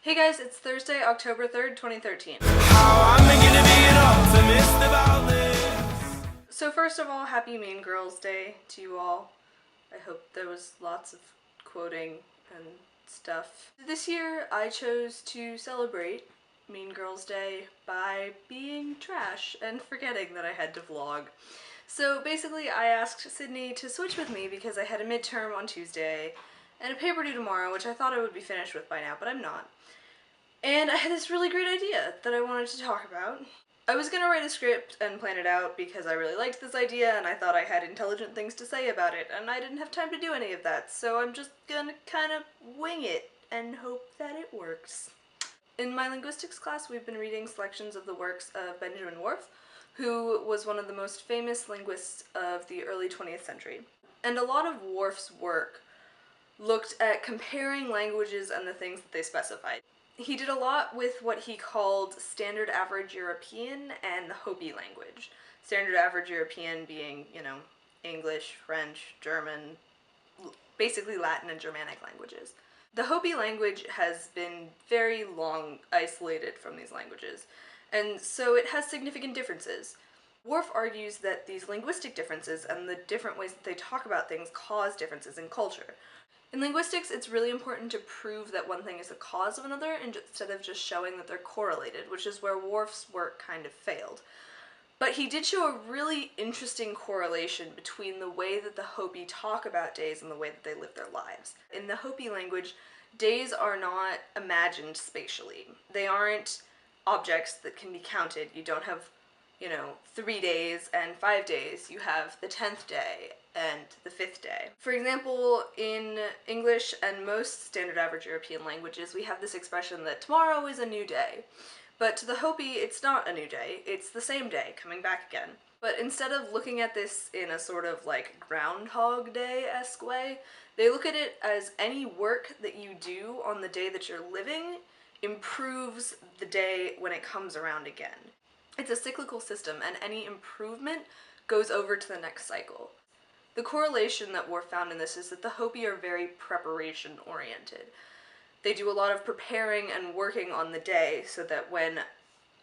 Hey guys, it's Thursday, October 3rd, 2013. So first of all, happy Mean Girls Day to you all. I hope there was lots of quoting and stuff. This year I chose to celebrate Mean Girls Day by being trash and forgetting that I had to vlog. So basically I asked Sydney to switch with me because I had a midterm on Tuesday and a paper due tomorrow, which I thought I would be finished with by now, but I'm not. And I had this really great idea that I wanted to talk about. I was gonna write a script and plan it out because I really liked this idea and I thought I had intelligent things to say about it, and I didn't have time to do any of that, so I'm just gonna kind of wing it and hope that it works. In my linguistics class, we've been reading selections of the works of Benjamin Whorf, who was one of the most famous linguists of the early 20th century. And a lot of Whorf's work looked at comparing languages and the things that they specified. He did a lot with what he called Standard Average European and the Hopi language. Standard Average European being, English, French, German, basically Latin and Germanic languages. The Hopi language has been very long isolated from these languages, and so it has significant differences. Whorf argues that these linguistic differences and the different ways that they talk about things cause differences in culture. In linguistics, it's really important to prove that one thing is the cause of another instead of just showing that they're correlated, which is where Whorf's work kind of failed. But he did show a really interesting correlation between the way that the Hopi talk about days and the way that they live their lives. In the Hopi language, days are not imagined spatially. They aren't objects that can be counted. You don't have 3 days and 5 days. You have the 10th day and the 5th day. For example, in English and most standard average European languages, we have this expression that tomorrow is a new day. But to the Hopi, it's not a new day, it's the same day, coming back again. But instead of looking at this in a sort of like Groundhog Day-esque way, they look at it as any work that you do on the day that you're living improves the day when it comes around again. It's a cyclical system, and any improvement goes over to the next cycle. The correlation that Whorf found in this is that the Hopi are very preparation-oriented. They do a lot of preparing and working on the day so that when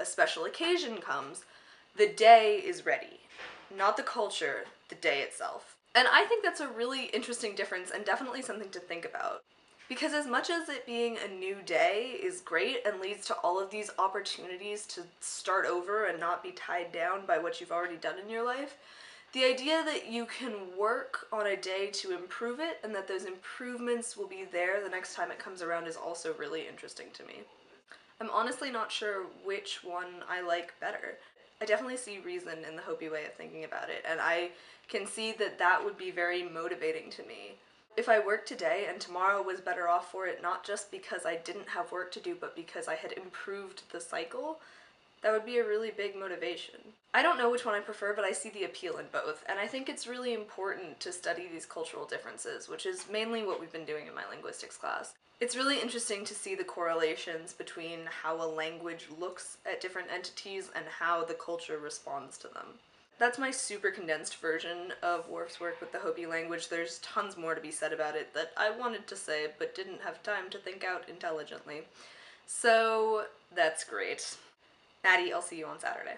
a special occasion comes, the day is ready. Not the culture, the day itself. And I think that's a really interesting difference and definitely something to think about. Because as much as it being a new day is great and leads to all of these opportunities to start over and not be tied down by what you've already done in your life, the idea that you can work on a day to improve it and that those improvements will be there the next time it comes around is also really interesting to me. I'm honestly not sure which one I like better. I definitely see reason in the Hopi way of thinking about it, and I can see that that would be very motivating to me. If I worked today and tomorrow was better off for it, not just because I didn't have work to do, but because I had improved the cycle, that would be a really big motivation. I don't know which one I prefer, but I see the appeal in both, and I think it's really important to study these cultural differences, which is mainly what we've been doing in my linguistics class. It's really interesting to see the correlations between how a language looks at different entities and how the culture responds to them. That's my super condensed version of Whorf's work with the Hopi language. There's tons more to be said about it that I wanted to say but didn't have time to think out intelligently. So that's great. Maddie, I'll see you on Saturday.